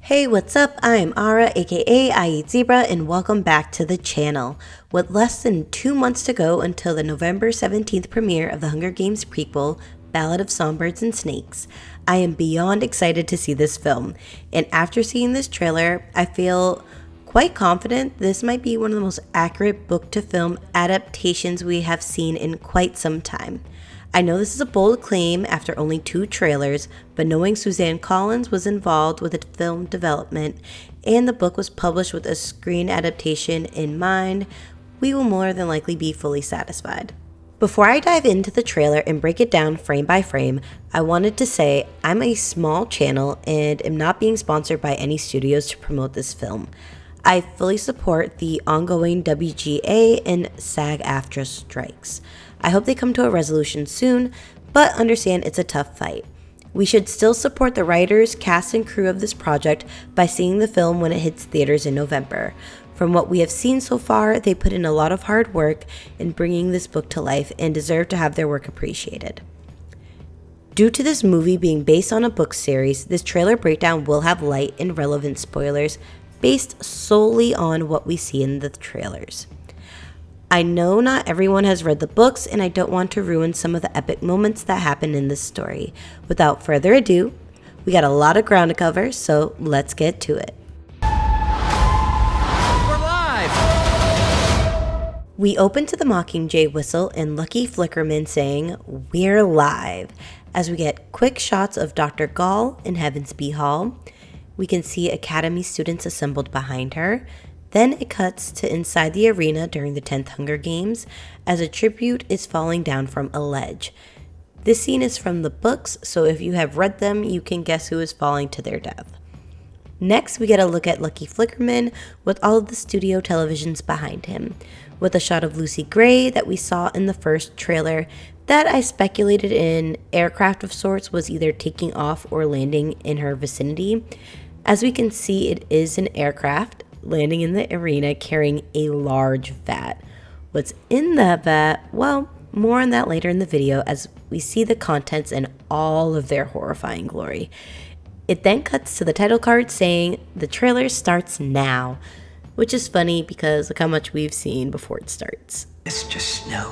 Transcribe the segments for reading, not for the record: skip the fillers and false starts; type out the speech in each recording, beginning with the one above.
Hey, what's up? I'm Ara, aka I Eat Zebra, and welcome back to the channel. With less than 2 months to go until the November 17th premiere of the Hunger Games prequel, Ballad of Songbirds and Snakes, I am beyond excited to see this film. And after seeing this trailer, I feel quite confident this might be one of the most accurate book-to-film adaptations we have seen in quite some time. I know this is a bold claim after only 2 trailers, but knowing Suzanne Collins was involved with the film development and the book was published with a screen adaptation in mind, we will more than likely be fully satisfied. Before I dive into the trailer and break it down frame by frame, I wanted to say I'm a small channel and am not being sponsored by any studios to promote this film. I fully support the ongoing WGA and SAG-AFTRA strikes. I hope they come to a resolution soon, but understand it's a tough fight. We should still support the writers, cast, and crew of this project by seeing the film when it hits theaters in November. From what we have seen so far, they put in a lot of hard work in bringing this book to life and deserve to have their work appreciated. Due to this movie being based on a book series, this trailer breakdown will have light and relevant spoilers based solely on what we see in the trailers. I know not everyone has read the books, and I don't want to ruin some of the epic moments that happen in this story. Without further ado, we got a lot of ground to cover, so let's get to it. We're live! We open to the Mockingjay whistle and Lucky Flickerman saying, "We're live," as we get quick shots of Dr. Gall in Heaven's Bee Hall. We can see Academy students assembled behind her. Then it cuts to inside the arena during the 10th Hunger Games as a tribute is falling down from a ledge. This scene is from the books, so if you have read them, you can guess who is falling to their death. Next, we get a look at Lucky Flickerman with all of the studio televisions behind him, with a shot of Lucy Gray that we saw in the first trailer that I speculated an aircraft of sorts was either taking off or landing in her vicinity. As we can see, it is an aircraft landing in the arena carrying a large vat. What's in that vat? Well, more on that later in the video as we see the contents in all of their horrifying glory. It then cuts to the title card saying the trailer starts now, which is funny because look how much we've seen before it starts. Mr. Snow,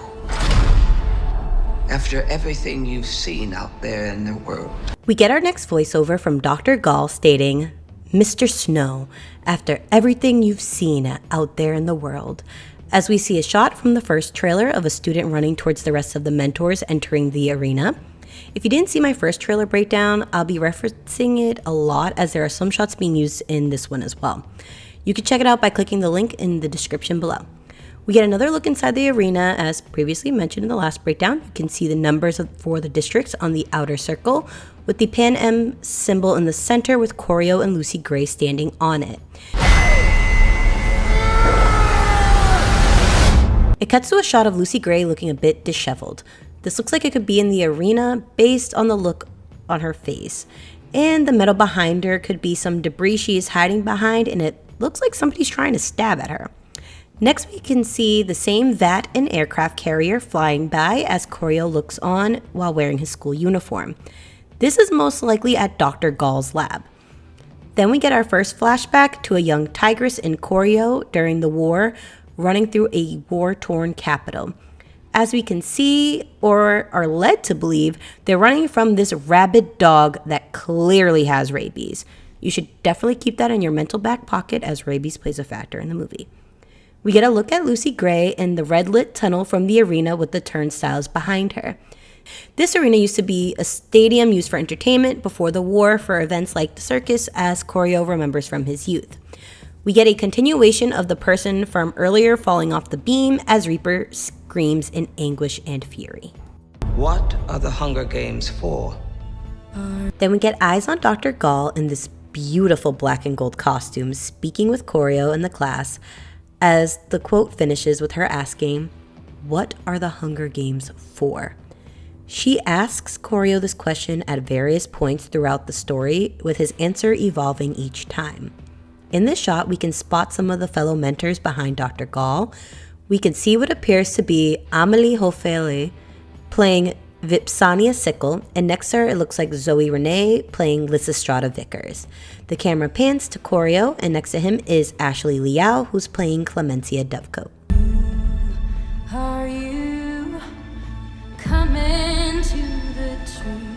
after everything you've seen out there in the world. We get our next voiceover from Dr. Gall stating, "Mr. Snow, after everything you've seen out there in the world," as we see a shot from the first trailer of a student running towards the rest of the mentors entering the arena. If you didn't see my first trailer breakdown, I'll be referencing it a lot as there are some shots being used in this one as well. You can check it out by clicking the link in the description below. We get another look inside the arena. As previously mentioned in the last breakdown, you can see the numbers for the districts on the outer circle, with the Pan Am symbol in the center with Corio and Lucy Gray standing on it. It cuts to a shot of Lucy Gray looking a bit disheveled. This looks like it could be in the arena based on the look on her face. And the metal behind her could be some debris she is hiding behind, and it looks like somebody's trying to stab at her. Next, we can see the same vat and aircraft carrier flying by as Corio looks on while wearing his school uniform. This is most likely at Dr. Gall's lab. Then we get our first flashback to a young Tigris and Corio during the war, running through a war-torn capital. As we can see, or are led to believe, they're running from this rabid dog that clearly has rabies. You should definitely keep that in your mental back pocket as rabies plays a factor in the movie. We get a look at Lucy Gray in the red-lit tunnel from the arena with the turnstiles behind her. This arena used to be a stadium used for entertainment before the war for events like the circus, as Corio remembers from his youth. We get a continuation of the person from earlier falling off the beam as Reaper screams in anguish and fury. What are the Hunger Games for? Then we get eyes on Dr. Gall in this beautiful black and gold costume speaking with Corio in the class, as the quote finishes with her asking, "What are the Hunger Games for?" She asks Corio this question at various points throughout the story, with his answer evolving each time. In this shot, we can spot some of the fellow mentors behind Dr. Gall. We can see what appears to be Amelie Hofele playing Vipsania Sickle, and next to her it looks like Zoe Renee playing Lysistrata Vickers. The camera pans to Corio, and next to him is Ashley Liao, who's playing Clemencia Dovecote. Are you coming to the tree?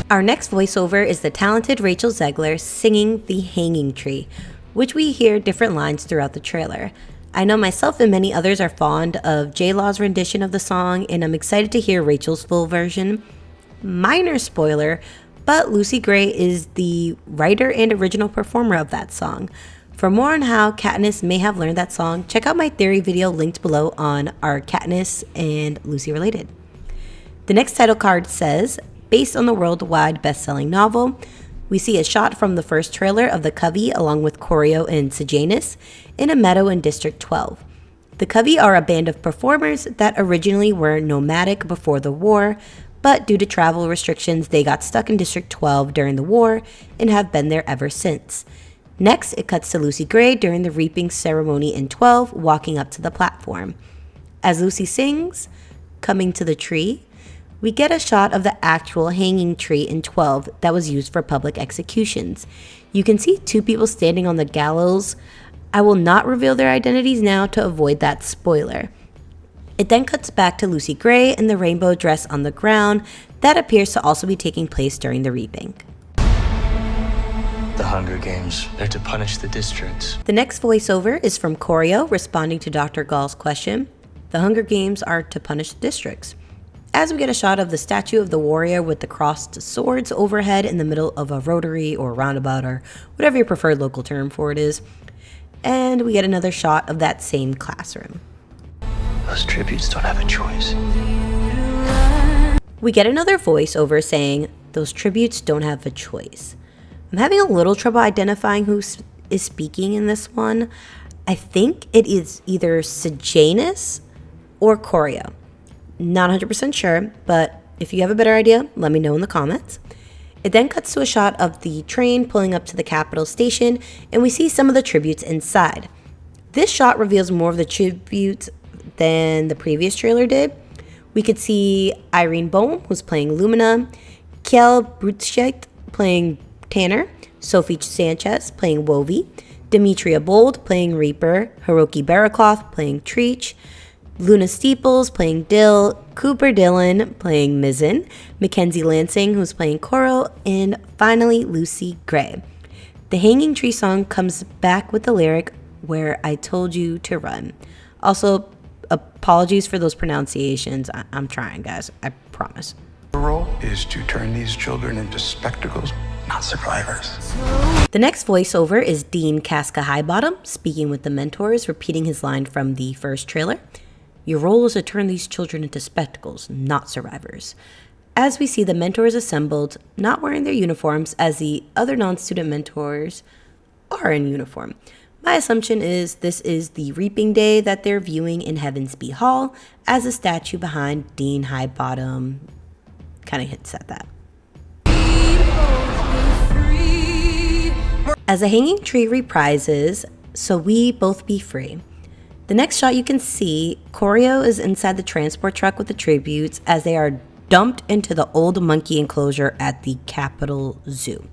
Our next voiceover is the talented Rachel Zegler singing The Hanging Tree, which we hear different lines throughout the trailer. I know myself and many others are fond of J-Law's rendition of the song, and I'm excited to hear Rachel's full version. Minor spoiler, but Lucy Gray is the writer and original performer of that song. For more on how Katniss may have learned that song, check out my theory video linked below on our Katniss and Lucy related. The next title card says, based on the worldwide best-selling novel. We see a shot from the first trailer of the Covey along with Corio and Sejanus in a meadow in District 12. The Covey are a band of performers that originally were nomadic before the war, but due to travel restrictions, they got stuck in District 12 during the war and have been there ever since. Next, it cuts to Lucy Gray during the reaping ceremony in 12, walking up to the platform. As Lucy sings, "Coming to the Tree," we get a shot of the actual hanging tree in 12 that was used for public executions. You can see two people standing on the gallows. I will not reveal their identities now to avoid that spoiler. It then cuts back to Lucy Gray in the rainbow dress on the ground that appears to also be taking place during the reaping. The Hunger Games, they're to punish the districts. The next voiceover is from Corio responding to Dr. Gall's question. The Hunger Games are to punish the districts. As we get a shot of the statue of the warrior with the crossed swords overhead in the middle of a rotary or roundabout or whatever your preferred local term for it is. And we get another shot of that same classroom. Those tributes don't have a choice. We get another voiceover saying, those tributes don't have a choice. I'm having a little trouble identifying who is speaking in this one. I think it is either Sejanus or Corio. Not 100% sure, but if you have a better idea, let me know in the comments. It then cuts to a shot of the train pulling up to the Capitol station, and we see some of the tributes inside. This shot reveals more of the tributes than the previous trailer did. We could see Irene Bohm, who's playing Lumina, Kjell Brutscheit playing Tanner, Sophie Sanchez playing Wovi, Demetria Bold playing Reaper, Hiroki Baracloth playing Treach, Luna Steeples playing Dill, Cooper Dillon playing Mizzen, Mackenzie Lansing who's playing Coral, and finally Lucy Gray. The Hanging Tree song comes back with the lyric, "Where I Told You to Run." Also, apologies for those pronunciations. I'm trying, guys. I promise. The role is to turn these children into spectacles, not survivors. The next voiceover is Dean Casca Highbottom speaking with the mentors, repeating his line from the first trailer. Your role is to turn these children into spectacles, not survivors. As we see the mentors assembled, not wearing their uniforms as the other non-student mentors are in uniform. My assumption is this is the reaping day that they're viewing in Heavensby Hall as a statue behind Dean Highbottom kind of hints at that. As a hanging tree reprises, so we both be free. The next shot you can see, Corio is inside the transport truck with the tributes as they are dumped into the old monkey enclosure at the Capitol Zoo,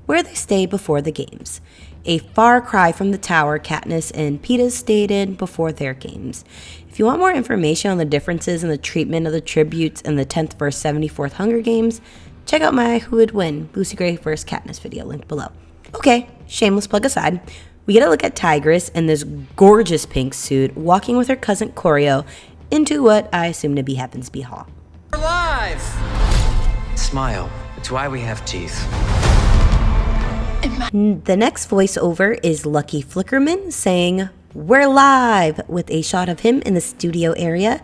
where they stay before the games. A far cry from the tower Katniss and Peeta stayed in before their games. If you want more information on the differences in the treatment of the tributes in the 10th vs 74th Hunger Games, check out my Who Would Win Lucy Gray vs Katniss video linked below. Okay, shameless plug aside. We get a look at Tigris in this gorgeous pink suit walking with her cousin Corio into what I assume to be Heavensby Hall. We're live! Smile. It's why we have teeth. The next voiceover is Lucky Flickerman saying, "We're live," with a shot of him in the studio area,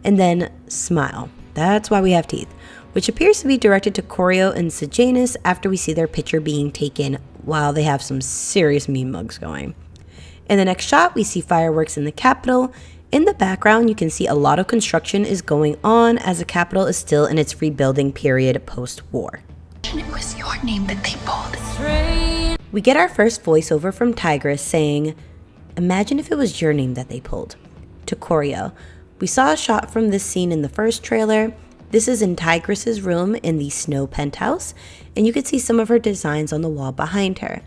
and then smile. That's why we have teeth, which appears to be directed to Corio and Sejanus after we see their picture being taken while they have some serious meme mugs going. In the next shot, we see fireworks in the Capitol. In the background, you can see a lot of construction is going on as the Capitol is still in its rebuilding period post-war. It was your name that they pulled. We get our first voiceover from Tigris saying, "Imagine if it was your name that they pulled." To Corio. We saw a shot from this scene in the first trailer. This is in Tigris's room in the Snow penthouse, and you can see some of her designs on the wall behind her.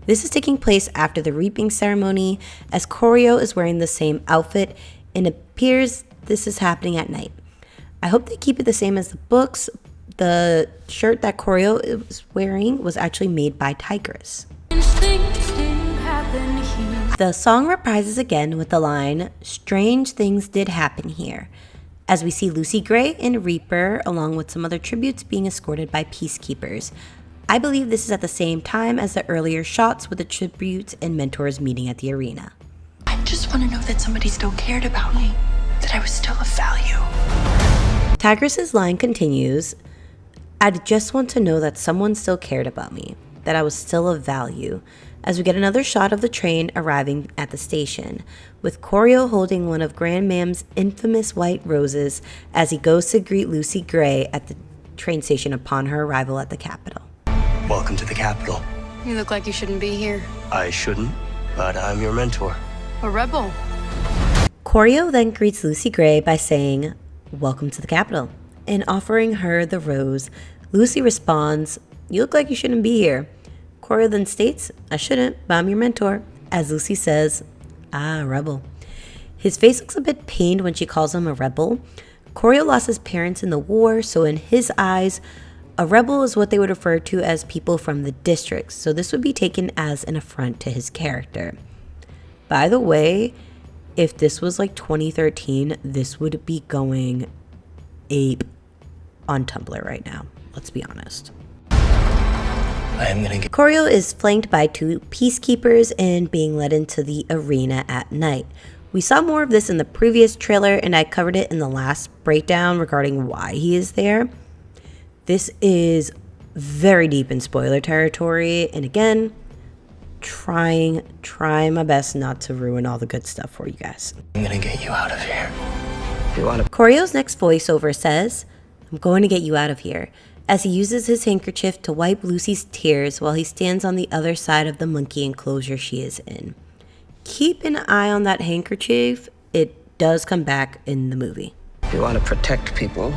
This is taking place after the reaping ceremony, as Corio is wearing the same outfit, and it appears this is happening at night. I hope they keep it the same as the books. The shirt that Corio is wearing was actually made by Tigris. The song reprises again with the line, "Strange things did happen here," as we see Lucy Gray and Reaper along with some other tributes being escorted by Peacekeepers. I believe this is at the same time as the earlier shots with the tributes and mentors meeting at the arena. I just want to know that somebody still cared about me, that I was still of value. Tigris's line continues, "I'd just want to know that someone still cared about me, that I was still of value," as we get another shot of the train arriving at the station, with Corio holding one of Grandmam's infamous white roses as he goes to greet Lucy Gray at the train station upon her arrival at the Capitol. Welcome to the Capitol. You look like you shouldn't be here. I shouldn't, but I'm your mentor. A rebel. Corio then greets Lucy Gray by saying, "Welcome to the Capitol," and offering her the rose. Lucy responds, "You look like you shouldn't be here." Corio then states, "I shouldn't, but I'm your mentor," as Lucy says, "Rebel." His face looks a bit pained when she calls him a rebel. Corio lost his parents in the war, so in his eyes, a rebel is what they would refer to as people from the districts, so this would be taken as an affront to his character. By the way, if this was like 2013, this would be going ape on Tumblr right now. Let's be honest. I am gonna get... Corio is flanked by two Peacekeepers and being led into the arena at night. We saw more of this in the previous trailer, and I covered it in the last breakdown regarding why he is there. This is very deep in spoiler territory, and again, trying my best not to ruin all the good stuff for you guys. I'm gonna get you out of here. Corio's next voiceover says, "I'm going to get you out of here," as he uses his handkerchief to wipe Lucy's tears while he stands on the other side of the monkey enclosure she is in. Keep an eye on that handkerchief. It does come back in the movie. You want to protect people.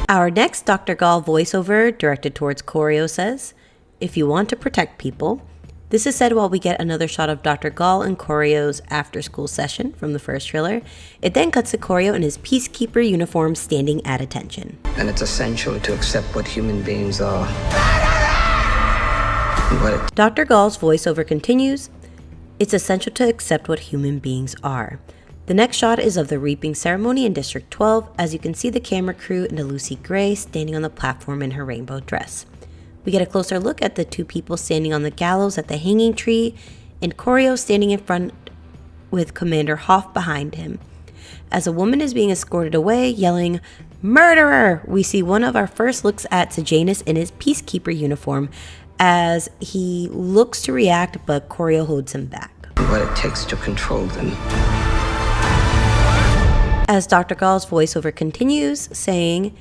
Our next Dr. Gall voiceover, directed towards Corio, says, "If you want to protect people." This is said while we get another shot of Dr. Gall and Corio's after-school session from the first trailer. It then cuts to Corio in his Peacekeeper uniform standing at attention. And it's essential to accept what human beings are. Dr. Gall's voiceover continues, "It's essential to accept what human beings are." The next shot is of the reaping ceremony in District 12, as you can see the camera crew and Lucy Gray standing on the platform in her rainbow dress. We get a closer look at the two people standing on the gallows at the hanging tree, and Corio standing in front with Commander Hoff behind him. As a woman is being escorted away, yelling, "Murderer!" we see one of our first looks at Sejanus in his Peacekeeper uniform, as he looks to react, but Corio holds him back. What it takes to control them. As Dr. Gall's voiceover continues, saying,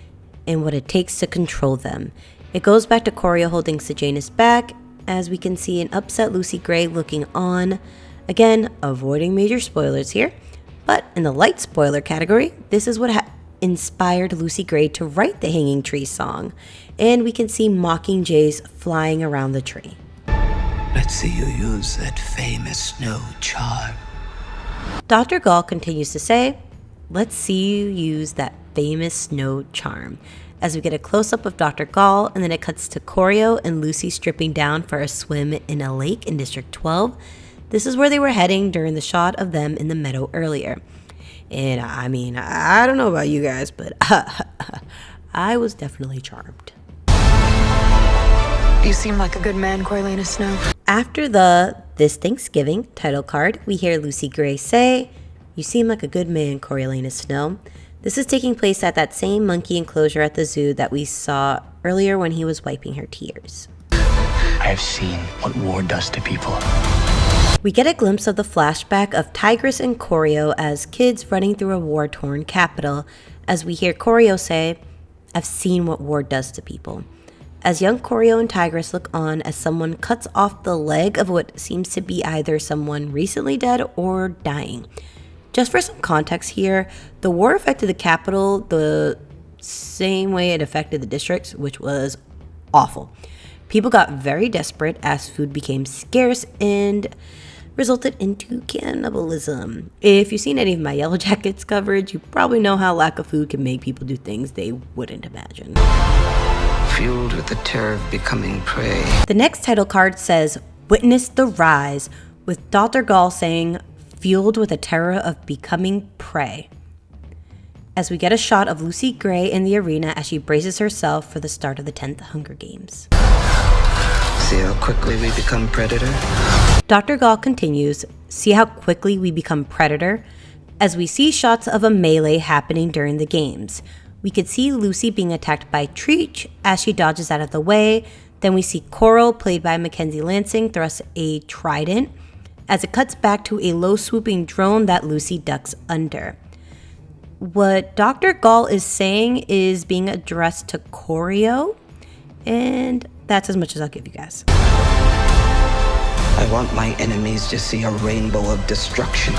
"And what it takes to control them." It goes back to Corio holding Sejanus back, as we can see an upset Lucy Gray looking on. Again, avoiding major spoilers here, but in the light spoiler category, this is what inspired Lucy Gray to write the Hanging Tree song, and we can see mockingjays flying around the tree. Let's see you use that famous snow charm. Dr. Gall continues to say, "Let's see you use that famous snow charm," as we get a close-up of Dr. Gall, and then it cuts to Corio and Lucy stripping down for a swim in a lake in District 12. This is where they were heading during the shot of them in the meadow earlier. And I mean, I don't know about you guys, but I was definitely charmed. You seem like a good man, Coriolanus Snow. After the "This Thanksgiving" title card, we hear Lucy Gray say, "You seem like a good man, Coriolanus Snow." This is taking place at that same monkey enclosure at the zoo that we saw earlier when he was wiping her tears. I have seen what war does to people. We get a glimpse of the flashback of Tigris and Corio as kids running through a war-torn capital, as we hear Corio say, "I've seen what war does to people," as young Corio and Tigris look on as someone cuts off the leg of what seems to be either someone recently dead or dying. Just for some context here, the war affected the capital, the same way it affected the districts, which was awful. People got very desperate as food became scarce and resulted into cannibalism. If you've seen any of my Yellow Jackets coverage, you probably know how lack of food can make people do things they wouldn't imagine. Fueled with the terror of becoming prey. The next title card says, Witness the Rise, with Dr. Gall saying, fueled with the terror of becoming prey. As we get a shot of Lucy Gray in the arena as she braces herself for the start of the 10th Hunger Games. See how quickly we become predator? Dr. Gall continues, see how quickly we become predator? As we see shots of a melee happening during the games. We could see Lucy being attacked by Treach as she dodges out of the way. Then we see Coral, played by Mackenzie Lansing, thrust a trident as it cuts back to a low swooping drone that Lucy ducks under. What Dr. Gall is saying is being addressed to Corio, and that's as much as I'll give you guys. I want my enemies to see a rainbow of destruction.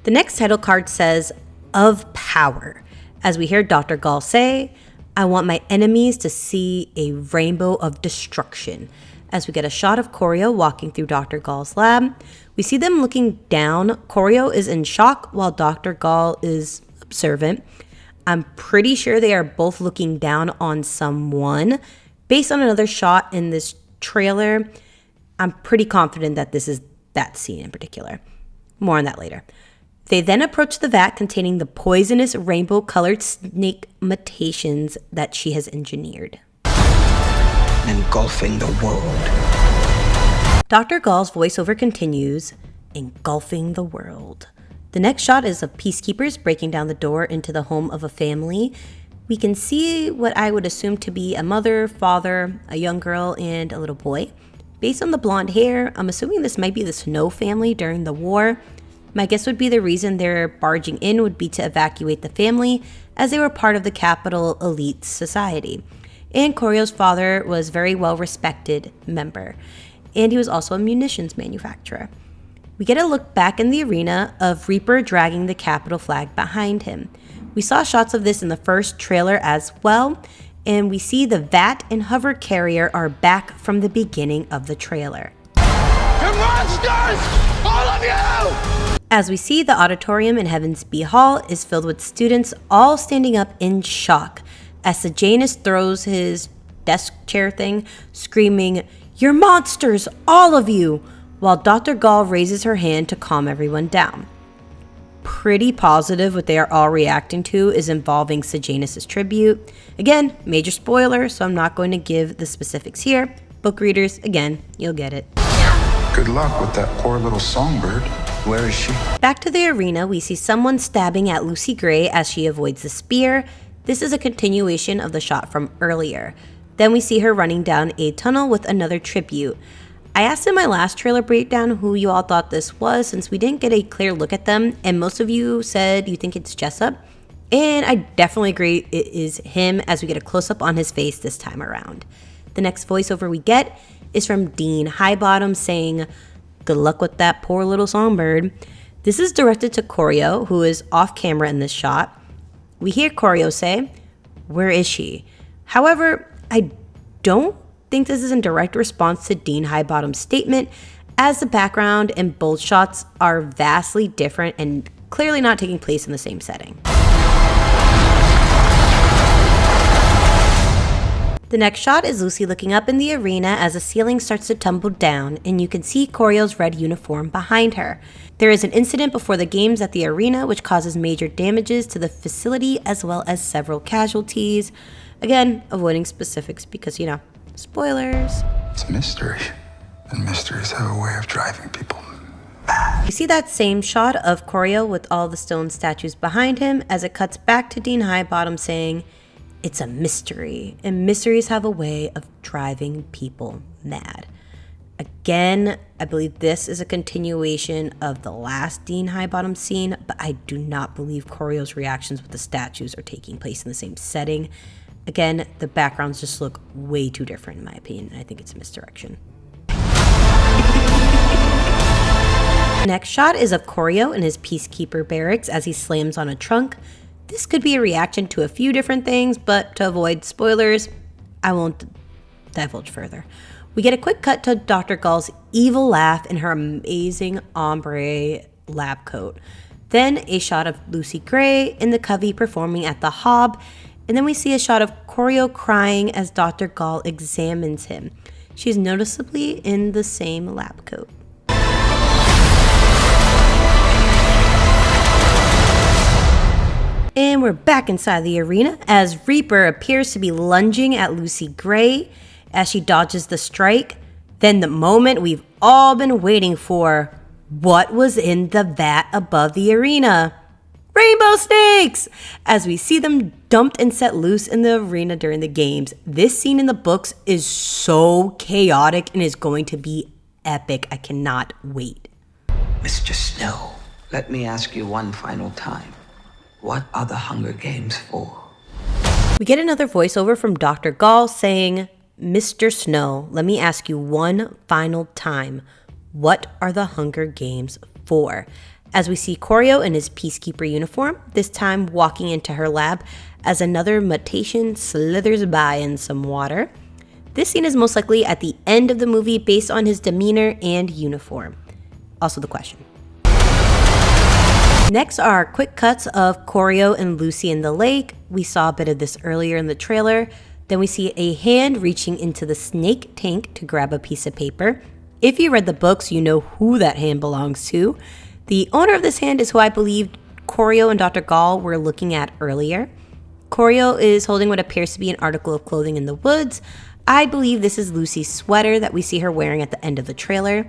The next title card says, Of Power. As we hear Dr. Gall say, I want my enemies to see a rainbow of destruction. As we get a shot of Corio walking through Dr. Gall's lab, we see them looking down. Corio is in shock while Dr. Gall is observant. I'm pretty sure they are both looking down on someone. Based on another shot in this trailer, I'm pretty confident that this is that scene in particular. More on that later. They then approach the vat containing the poisonous rainbow-colored snake mutations that she has engineered. Engulfing the world. Dr. Gall's voiceover continues, engulfing the world. The next shot is of Peacekeepers breaking down the door into the home of a family. We can see what I would assume to be a mother, father, a young girl, and a little boy. Based on the blonde hair, I'm assuming this might be the Snow family during the war. My guess would be the reason they're barging in would be to evacuate the family, as they were part of the capital elite society. And Corio's father was a very well-respected member, and he was also a munitions manufacturer. We get a look back in the arena of Reaper dragging the Capitol flag behind him. We saw shots of this in the first trailer as well, and we see the Vat and Hover Carrier are back from the beginning of the trailer. You monsters! All of you! As we see, the auditorium in Heavens B Hall is filled with students all standing up in shock as Sejanus throws his desk chair thing, screaming, "You're monsters, all of you!" while Dr. Gall raises her hand to calm everyone down. Pretty positive what they are all reacting to is involving Sejanus' tribute. Again, major spoiler, so I'm not going to give the specifics here. Book readers, again, you'll get it. Good luck with that poor little songbird. Where is she? Back to the arena, we see someone stabbing at Lucy Gray as she avoids the spear. This is a continuation of the shot from earlier. Then we see her running down a tunnel with another tribute. I asked in my last trailer breakdown who you all thought this was, since we didn't get a clear look at them, and most of you said you think it's Jessup. And I definitely agree it is him as we get a close-up on his face this time around. The next voiceover we get is from Dean Highbottom saying, "Good luck with that poor little songbird." This is directed to Corio, who is off camera in this shot. We hear Corio say, "Where is she?" However, I don't think this is in direct response to Dean Highbottom's statement, as the background and both shots are vastly different and clearly not taking place in the same setting. The next shot is Lucy looking up in the arena as the ceiling starts to tumble down, and you can see Corio's red uniform behind her. There is an incident before the games at the arena which causes major damages to the facility as well as several casualties. Again, avoiding specifics because, spoilers. It's a mystery, and mysteries have a way of driving people mad. You see that same shot of Corio with all the stone statues behind him as it cuts back to Dean Highbottom saying, "It's a mystery, and mysteries have a way of driving people mad." Again, I believe this is a continuation of the last Dean Highbottom scene, but I do not believe Corio's reactions with the statues are taking place in the same setting. Again, the backgrounds just look way too different in my opinion, and I think it's a misdirection. Next shot is of Corio in his Peacekeeper barracks as he slams on a trunk. This could be a reaction to a few different things, but to avoid spoilers, I won't divulge further. We get a quick cut to Dr. Gall's evil laugh in her amazing ombre lab coat. Then a shot of Lucy Gray in the covey performing at the Hob, and then we see a shot of Corio crying as Dr. Gall examines him. She's noticeably in the same lab coat. And we're back inside the arena as Reaper appears to be lunging at Lucy Gray as she dodges the strike. Then the moment we've all been waiting for. What was in the vat above the arena? Rainbow snakes! As we see them dumped and set loose in the arena during the games. This scene in the books is so chaotic and is going to be epic. I cannot wait. Mr. Snow, let me ask you one final time. What are the Hunger Games for? We get another voiceover from Dr. Gall saying, Mr. Snow, let me ask you one final time. What are the Hunger Games for? As we see Corio in his Peacekeeper uniform, this time walking into her lab as another mutation slithers by in some water. This scene is most likely at the end of the movie based on his demeanor and uniform. Also the question. Next are quick cuts of Corio and Lucy in the lake. We saw a bit of this earlier in the trailer. Then we see a hand reaching into the snake tank to grab a piece of paper. If you read the books, you know who that hand belongs to. The owner of this hand is who I believe Corio and Dr. Gall were looking at earlier. Corio is holding what appears to be an article of clothing in the woods. I believe this is Lucy's sweater that we see her wearing at the end of the trailer.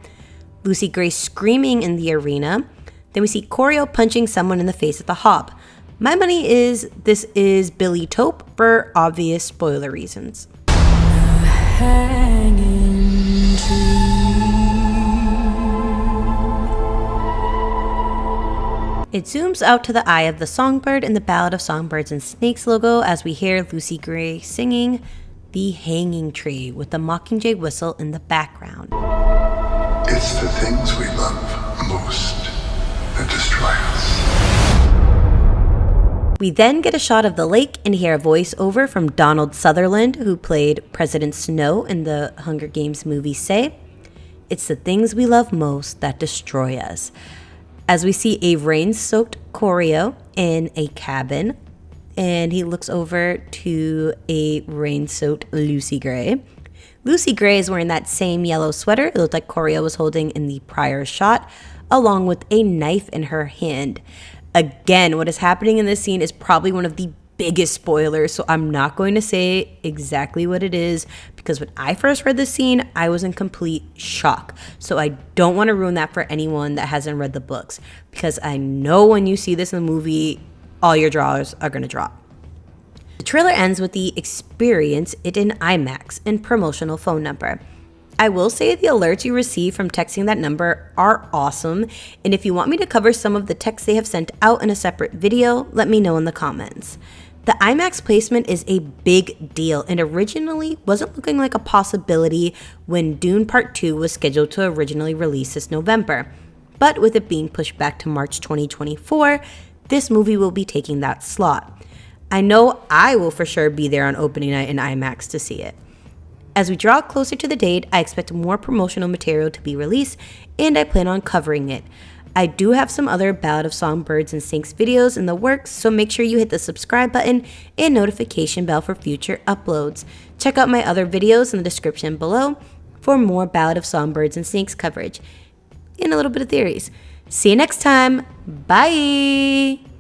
Lucy Gray screaming in the arena. Then we see Corio punching someone in the face at the Hob. My money is this is Billy Taupe for obvious spoiler reasons. It zooms out to the eye of the songbird in the Ballad of Songbirds and Snakes logo as we hear Lucy Gray singing The Hanging Tree with the Mockingjay whistle in the background. It's the things we love most that destroy us. We then get a shot of the lake and hear a voiceover from Donald Sutherland, who played President Snow in the Hunger Games movie, say, It's the things we love most that destroy us. As we see a rain-soaked Corio in a cabin, and he looks over to a rain-soaked Lucy Gray. Lucy Gray is wearing that same yellow sweater it looked like Corio was holding in the prior shot, along with a knife in her hand. Again, what is happening in this scene is probably one of the biggest spoilers, so I'm not going to say exactly what it is, because when I first read this scene, I was in complete shock. So I don't want to ruin that for anyone that hasn't read the books, because I know when you see this in the movie, all your jaws are going to drop. The trailer ends with the experience it in IMAX and promotional phone number. I will say the alerts you receive from texting that number are awesome, and if you want me to cover some of the texts they have sent out in a separate video, let me know in the comments. The IMAX placement is a big deal and originally wasn't looking like a possibility when Dune Part 2 was scheduled to originally release this November. But with it being pushed back to March 2024, this movie will be taking that slot. I know I will for sure be there on opening night in IMAX to see it. As we draw closer to the date, I expect more promotional material to be released, and I plan on covering it. I do have some other Ballad of Songbirds and Snakes videos in the works, so make sure you hit the subscribe button and notification bell for future uploads. Check out my other videos in the description below for more Ballad of Songbirds and Snakes coverage and a little bit of theories. See you next time. Bye!